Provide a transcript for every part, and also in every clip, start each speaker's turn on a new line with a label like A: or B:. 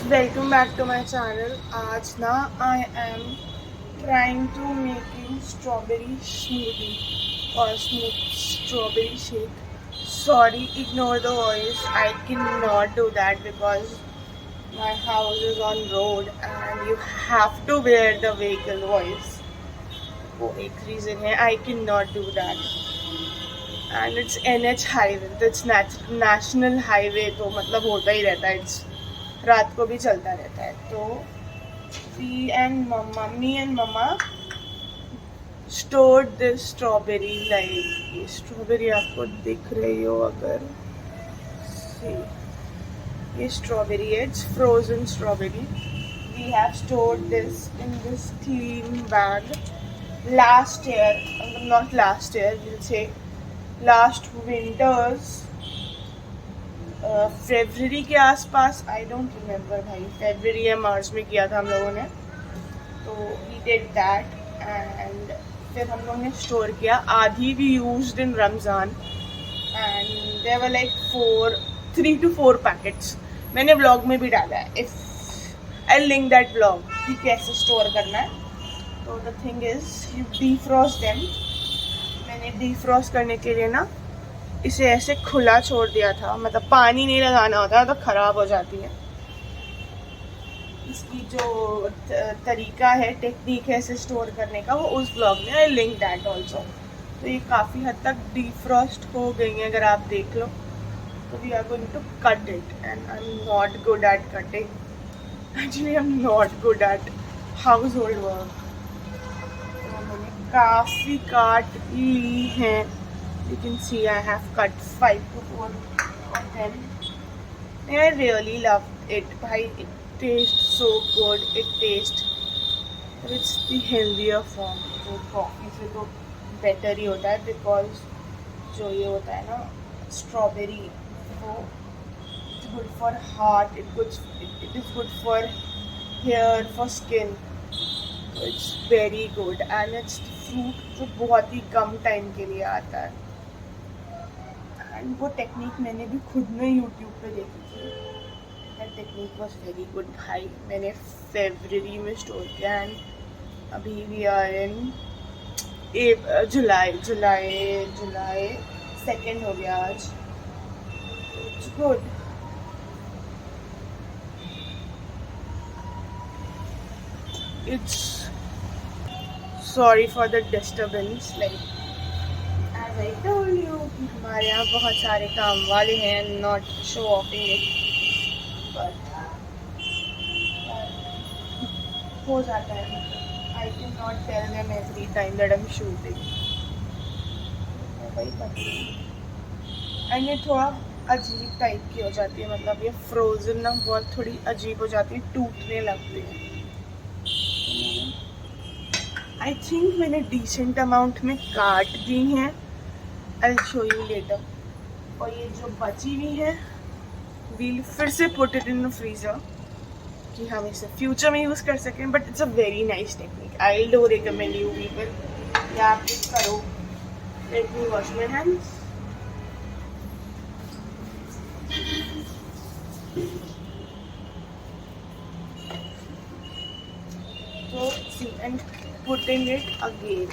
A: Welcome back to my channel. आज ना I am trying to making strawberry smoothie or strawberry shake. Sorry, ignore the voice. I cannot do that because my house is on road and you have to bear the vehicle voice. वो एक reason है. I cannot do that. And it's NH highway. It's national highway तो मतलब होता ही रहता है. It's रात को भी चलता रहता है. तो me and mama stored this strawberry. like ये स्ट्रॉबेरी आपको दिख रही हो अगर, see, ये स्ट्रॉबेरी है. It's frozen strawberry. We have stored this in this clean bag. Last year, not last year, we'll say last winters, फरवरी के आसपास, आई डोंट रिमेम्बर भाई, फरवरी या मार्च में किया था हम लोगों ने. तो वी डिड दैट एंड फिर हम लोगों ने स्टोर किया. आधी भी used in Ramzan and there were like 3 to 4 packets. मैंने व्लॉग में भी डाला है. If I link that vlog कि कैसे स्टोर करना है. तो the thing is you defrost them. मैंने डीफ्रॉस्ट करने के लिए ना इसे ऐसे खुला छोड़ दिया था. मतलब पानी नहीं लगाना होता तो ख़राब हो जाती है. इसकी जो तरीका है, टेक्निक है इसे स्टोर करने का, वो उस ब्लॉग में आई लिंक दैट ऑल्सो. तो ये काफ़ी हद तक डीफ्रॉस्ट हो गई है अगर आप देख लो. तो we are going to cut it and I am not good at cutting. Actually I am not good at household work. तो मैंने काफ़ी काट ली हैं. You can see I have cut 5 to 4 of them. And I really love it. Bhai, it tastes so good. It tastes, but it's the healthier form. जो coffee से तो better ही होता है because जो ये होता है ना strawberry, वो it's good for heart. It is good for hair, for skin. So it's very good and it's fruit जो बहुत ही कम टाइम के लिए आता है. एंड वो टेक्निक मैंने भी खुद में यूट्यूब पे देखी थी. That technique was very good. भाई मैंने फरवरी में स्टोर किया एंड अभी वी आर इन जुलाई 2 हो गया आज. It's good. It's sorry for the disturbance. Like as I told you कि हमारे यहाँ बहुत सारे काम वाले हैं. Not show offing it but हो जाता है. I can not tell them every time that I am shooting. वही करती हूँ एंड ये थोड़ा अजीब टाइप की हो जाती है. मतलब ये फ्रोज़न ना बहुत थोड़ी अजीब हो जाती है, टूटने लगती है. आई थिंक मैंने डिसेंट अमाउंट में काट दी हैं. I'll show you later. और ये जो बची हुई है we'll फिर से put it in the freezer कि हम इसे फ्यूचर में यूज़ कर सकें. But it's a very nice technique. I do recommend you people या आप ये करो. Let me wash my hands. तो see and putting it again.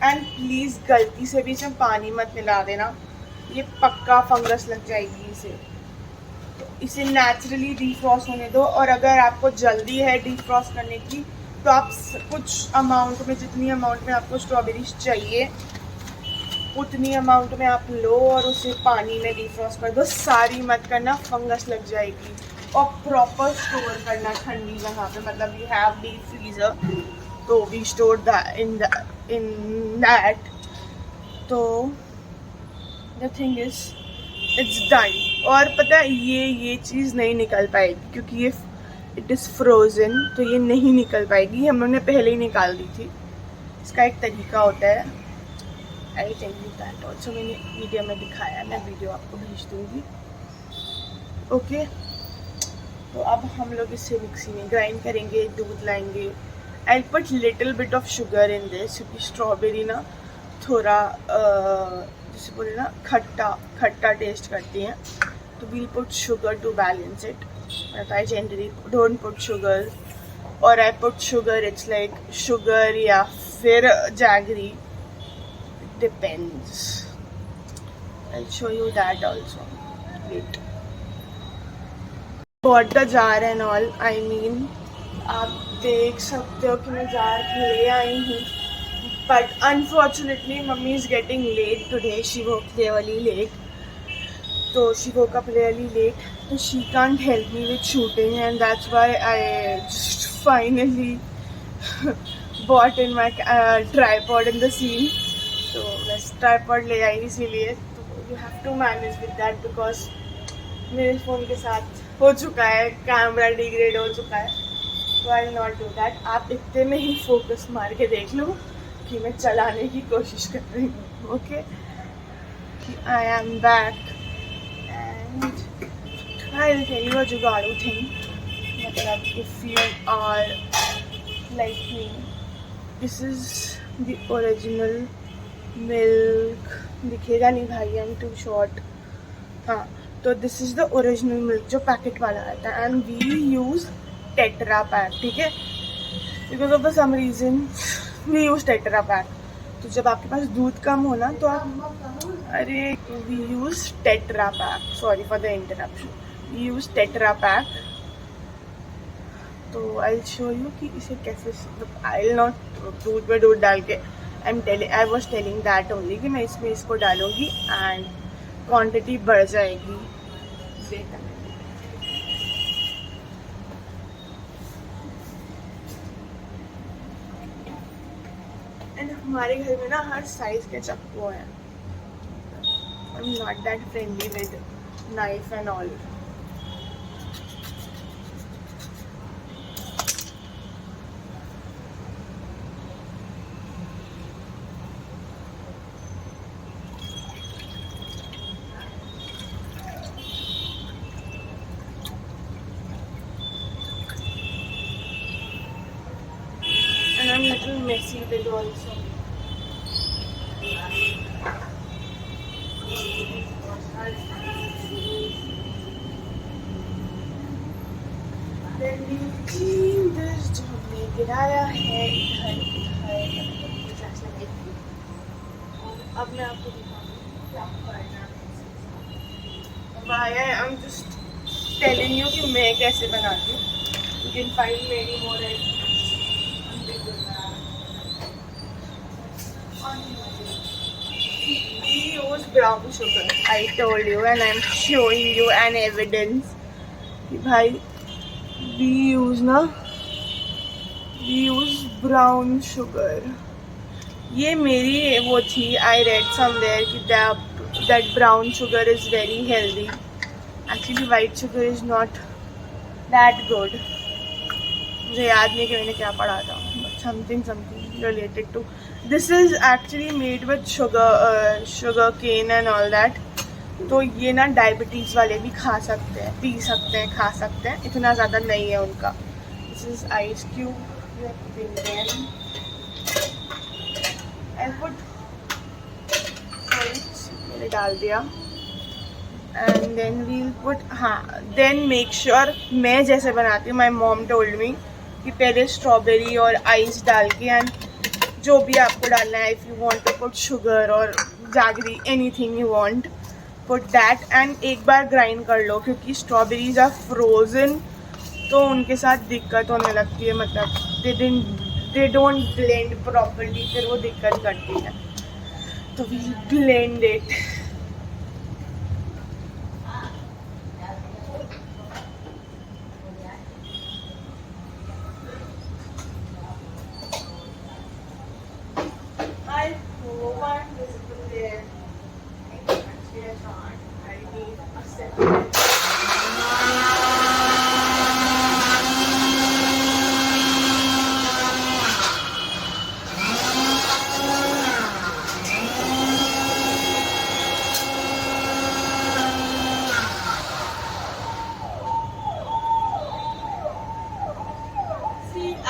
A: And please गलती से भी इसमें पानी मत मिला देना. ये पक्का फंगस लग जाएगी इसे. तो इसे नेचुरली डीफ्रॉस्ट होने दो. और अगर आपको जल्दी है डीफ्रॉस्ट करने की तो आप कुछ अमाउंट में, जितनी अमाउंट में आपको स्ट्रॉबेरीज चाहिए उतनी अमाउंट में आप लो और उसे पानी में डीफ्रॉस्ट कर दो. सारी मत करना, फंगस लग जाएगी. और प्रॉपर स्टोर करना ठंडी जगह पे. मतलब यू हैव डीप फ्रीज़र तो we store that in that. तो the thing is it's done. और पता है ये चीज़ नहीं निकल पाएगी क्योंकि ये it is frozen. तो ये नहीं निकल पाएगी. हम लोगों ने पहले ही निकाल दी थी. इसका एक तरीका होता है. I tell you that also. मैंने वीडियो में दिखाया. मैं वीडियो आपको भेज दूँगी. ओके. तो अब हम लोग इसे मिक्सी में ग्राइंड करेंगे. दूध लाएंगे. I'll put little bit of sugar in this क्योंकि स्ट्रॉबेरी ना थोड़ा जैसे बोले ना खट्टा टेस्ट करती हैं. we'll put sugar to balance it. But I generally don't put sugar, or I put sugar, it's like sugar या फिर jaggery. It depends. I'll show you that also. Wait. Bought the jar and all. I mean, आप देख सकते हो कि मैं jar ले आई हूँ. But unfortunately, mummy is getting late today. She woke really late. So she woke up really late. So she can't help me with shooting, and that's why I just finally bought in my tripod in the scene. So मैं tripod ले आई इसीलिए. तो you have to manage with that because मेरे phone के साथ हो चुका है, कैमरा डिग्रेड हो चुका है. So I will not do that. आप इतने में ही फोकस मार के देख लो कि मैं चलाने की कोशिश कर रही हूँ. Okay, I am back and I'll tell you a जुगाड़ू thing. मतलब if you are like me, this is the original milk. दिखेगा नहीं भाई, I'm too short. हाँ, तो this is the original milk जो पैकेट वाला आता है, and we use tetra pack. ठीक है, because of the some reason we use tetra pack. तो जब आपके पास दूध कम हो ना तो आप, अरे we use tetra pack. Sorry for the interruption. We use tetra pack. तो आई विल शो यू कि इसे कैसे. आई विल नॉट दूध में दूध डाल के. I was telling that only कि मैं इसमें इसको डालूँगी एंड क्वांटिटी बढ़ जाएगी. देखा एंड हमारे घर में ना हर साइज के चाकू हैं. आई am not that friendly with knife and all. And I'm little messy with also. Then we clean this जो हमने गिराया है इधर. अब मैं आपको दिखाऊंगी क्या करना है. भाई I'm just telling you कि मैं कैसे बनाती हूँ. You can find many more recipes. We use brown sugar. I told you, and I'm showing you an evidence. कि भाई we use brown sugar. ये मेरी वो थी. I read somewhere कि that brown sugar is very healthy. Actually, white sugar is not that good. मुझे याद नहीं कि मैंने क्या पढ़ा था. Something related to. This is actually made with sugar cane and all that. तो ये ना डायबिटीज़ वाले भी खा सकते हैं, पी सकते हैं, खा सकते हैं. इतना ज़्यादा नहीं है उनका. This is ice cube. मैंने डाल दिया. And then we'll put, हाँ, then make sure मैं जैसे बनाती हूँ. My mom told me कि पहले स्ट्रॉबेरी और आइस डाल के एंड जो भी आपको डालना है, if you want to put sugar और jaggery, anything you want, put that. And एक बार ग्राइंड कर लो क्योंकि स्ट्रॉबेरीज आर फ्रोजन, तो उनके साथ दिक्कत होने लगती है. मतलब दे डोंट ब्लेंड प्रॉपरली, फिर वो दिक्कत करती है. तो we blend it.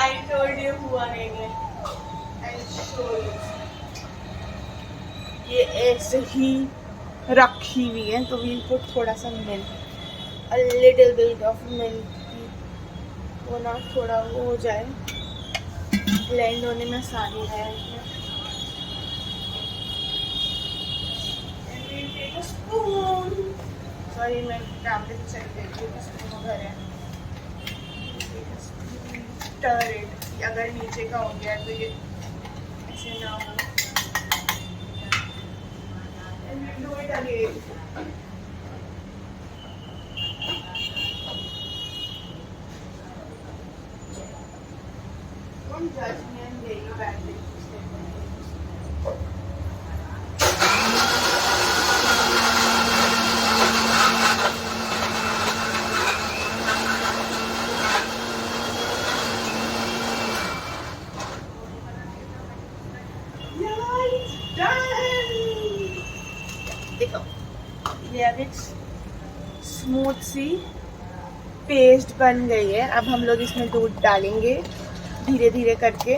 A: I told you हुआ नहीं है. I'll show you. ये ऐसे ही रखी हुई है, तो वील पुट थोड़ा सा milk, a little bit of milk, वो ना थोड़ा वो हो जाए, ब्लेंड होने में आसानी है इसमें। सॉरी मैं कैमरे से चेक देख रही हूँ, स्पून उधर है। स्टर इट, अगर नीचे का हो गया तो ये ऐसे ना हो। And we'll do it again. Don't judge me and very badly. Yeah, it's done. देखो, ये अब एक स्मूथ सी पेस्ट बन गई है। अब हम लोग इसमें दूध डालेंगे धीरे धीरे करके,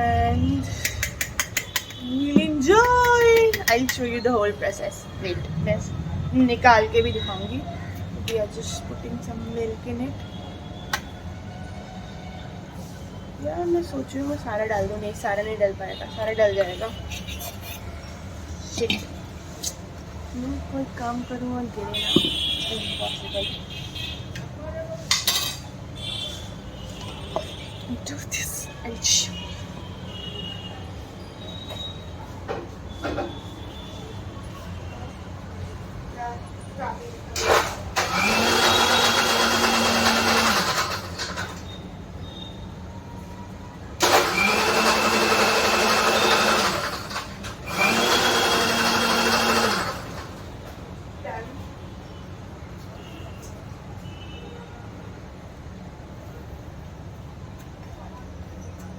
A: and we'll enjoy. I'll show you the whole process. Wait, मैं निकाल के भी दिखाऊंगी. We are just putting some milk in it. यार मैं सोच रही हूँ मैं सारा डाल दूँ, नहीं सारा नहीं डल पाएगा, सारा डल जाएगा। शिट, मैं कोई काम करूँ और गिरे ना, impossible. Do this. I'll show you.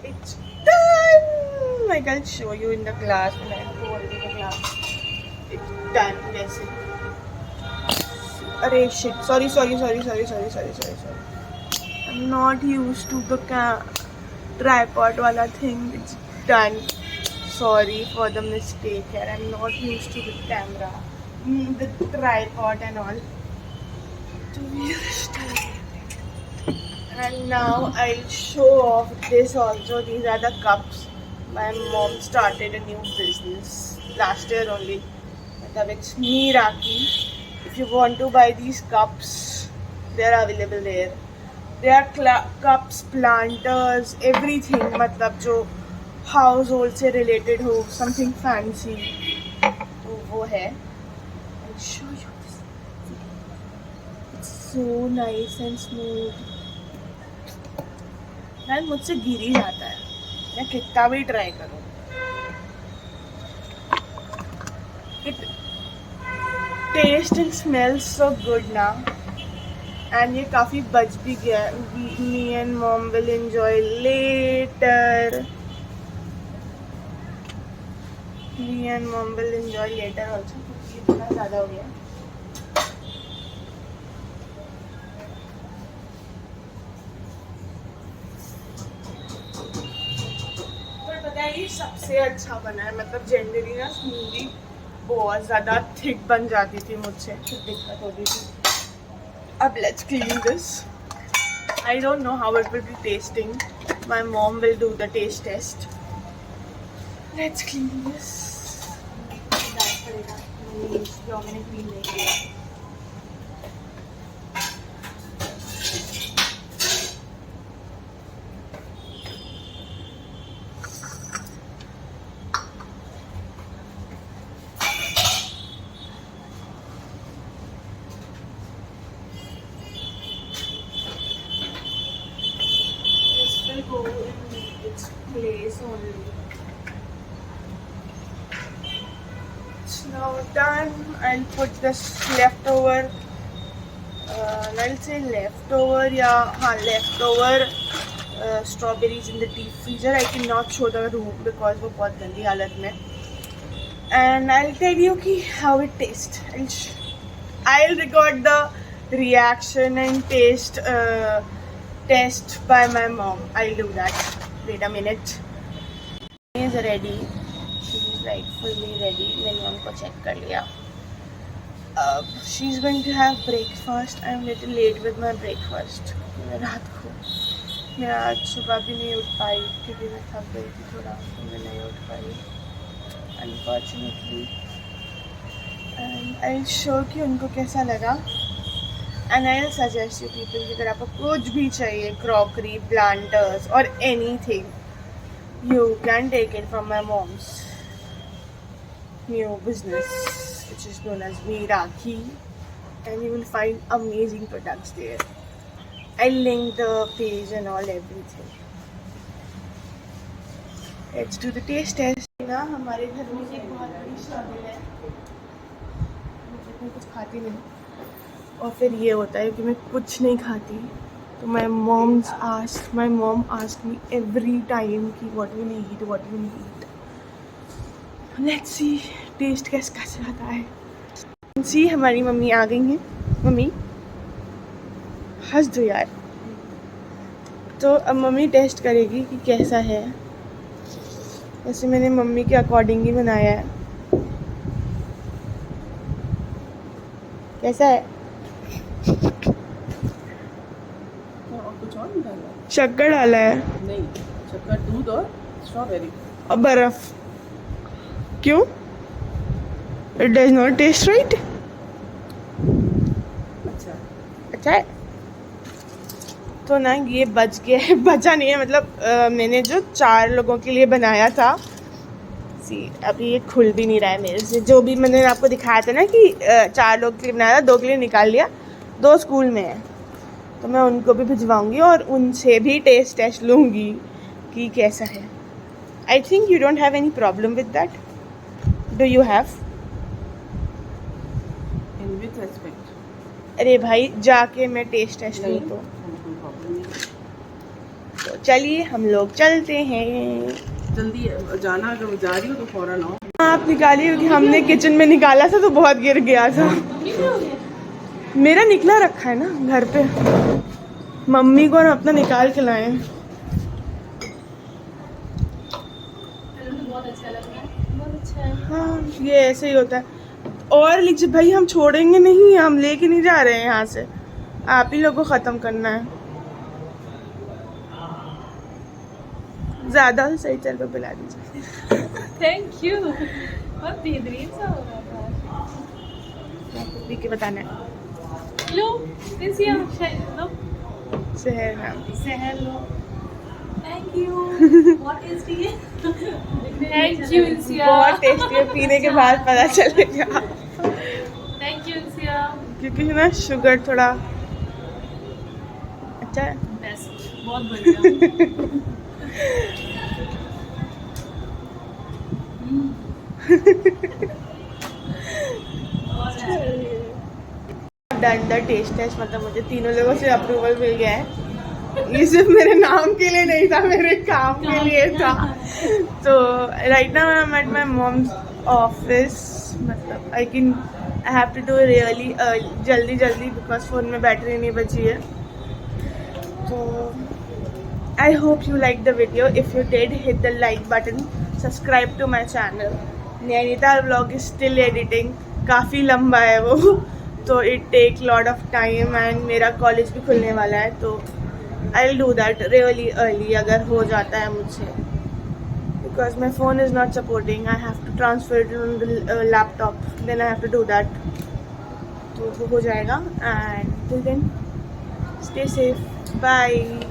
A: It's done. Like I'll show you in the glass when I pour it in the glass. It's done. वैसे अरे shit, sorry. I'm not used to the tripod वाला thing. It's done. Sorry for the mistake here. I'm not used to the camera, the tripod and all. To be honest. And now I'll show off this also. These are the cups. My mom started a new business last year only. It's me, Raki. If you want to buy these cups, they are available there. They are cups, planters, everything. मतलब जो household से related हो, something fancy. तो वो है. I'll show you this. It's so nice and smooth. यार मुझसे गिर ही जाता है, मैं कितना भी ट्राई करूँ। It tastes and smells so good ना, and ये काफ़ी बच भी गया। Me and mom will enjoy later. Me and mom will enjoy later also, क्योंकि इतना ज़्यादा हो गया। ये सबसे अच्छा बना है, मतलब जनरली ना स्मूदी बहुत ज़्यादा थिक बन जाती थी मुझसे, फिर दिक्कत होती थी। अब let's clean this. I don't know how it will be tasting, my mom will do the taste taste. Let's clean this. मैंने क्लीन नहीं किया। Go in its place only. It's now done. I'll put this leftover. I'll say leftover. Yeah, leftover strawberries in the deep freezer. I cannot show the room because वो बहुत गंदी हालत में. And I'll tell you कि how it tastes. I'll record the reaction and taste. Test by my mom. I'll do that. Wait a minute. She is ready. She is rightfully ready. मैंने उनको check कर लिया. She's going to have breakfast. I'm little late with my breakfast. मैं रात को मैं आज सुबह भी नहीं उठ पाई क्योंकि मैं थक गई थी थोड़ा, तो मैं नहीं उठ पाई unfortunately. And I'll show कि उनको कैसा लगा. And I'll suggest you people कि अगर आपको कुछ भी चाहिए, crockery, planters or anything, you can take it from my mom's new business, which is known as Meeraki, and you will find amazing products there. I'll link the page and all everything. Let's do the taste test. ना हमारे घर में एक बहुत बड़ी struggle है, मैं कुछ खाती नहीं और फिर ये होता है कि मैं कुछ नहीं खाती, तो my mom asked me every time कि what you need. Let's see taste कैसा आता है. सी हमारी मम्मी आ गई हैं. मम्मी हंस दो यार. तो अब मम्मी टेस्ट करेगी कि कैसा है. वैसे मैंने मम्मी के अकॉर्डिंग ही बनाया है. कैसा है? शक्कर डाला है?
B: नहीं, शक्कर, दूध और स्ट्रॉबेरी
A: और बर्फ. क्यों? It does not taste right. अच्छा है. तो ना ये बच गया है, बचा नहीं है मतलब मैंने जो 4 लोगों के लिए बनाया था, अभी ये खुल भी नहीं रहा है मेरे से. जो भी मैंने आपको दिखाया था ना कि 4 लोग के लिए बनाया था, 2 के लिए निकाल लिया, 2 स्कूल में है, तो मैं उनको भी भिजवाऊंगी और उनसे भी टेस्ट लूँगी कि कैसा है. I think you don't have any problem with that. Do you have?
B: In with respect.
A: अरे भाई जाके मैं टेस्ट लूँ तो चलिए हम लोग चलते हैं.
B: जल्दी जाना, अगर जा रही हो तो फौरन आओ.
A: आप निकालिए क्योंकि हमने किचन में निकाला था तो बहुत गिर गया था. मेरा निकला रखा है ना घर पे, मम्मी को ना अपना निकाल के लाए. हाँ ये ऐसे ही होता है. और लीजिए भाई, हम छोड़ेंगे नहीं, हम लेके नहीं जा रहे हैं यहाँ से, आप ही लोग को ख़त्म करना है. ज़्यादा सही चल कर पिला दीजिए.
C: Thank you. बहुत बेहतरीन सा हो रहा था.
A: पी के बताना है.
C: लो कैसी लो
A: शहर नाम
C: सहर लो. Thank you. बहुत टेस्टी है. Thank you Insiya.
A: बहुत टेस्टी है, पीने के बाद पता चलेगा.
C: Thank you Insiya.
A: क्योंकि ना शुगर थोड़ा अच्छा है.
C: बेस्ट, बहुत बढ़िया. डन द टेस्ट मतलब मुझे 3 लोगों से अप्रूवल मिल गया है. ये सिर्फ मेरे नाम के लिए नहीं था, मेरे काम के लिए था. तो right now I am at my mom's office. मतलब I have to do really जल्दी बिकॉज फ़ोन में बैटरी नहीं बची है. तो I hope you liked the video. If you did, hit the like button. Subscribe to my channel. Nainital vlog is still editing. काफ़ी लंबा है वो, तो it take lot of time and मेरा कॉलेज भी खुलने वाला है, तो I'll do that really early अगर हो जाता है मुझसे. Because my phone is not supporting. I have to transfer it on the laptop. Then I have to do that. तो वो हो जाएगा. And till then, stay safe. Bye.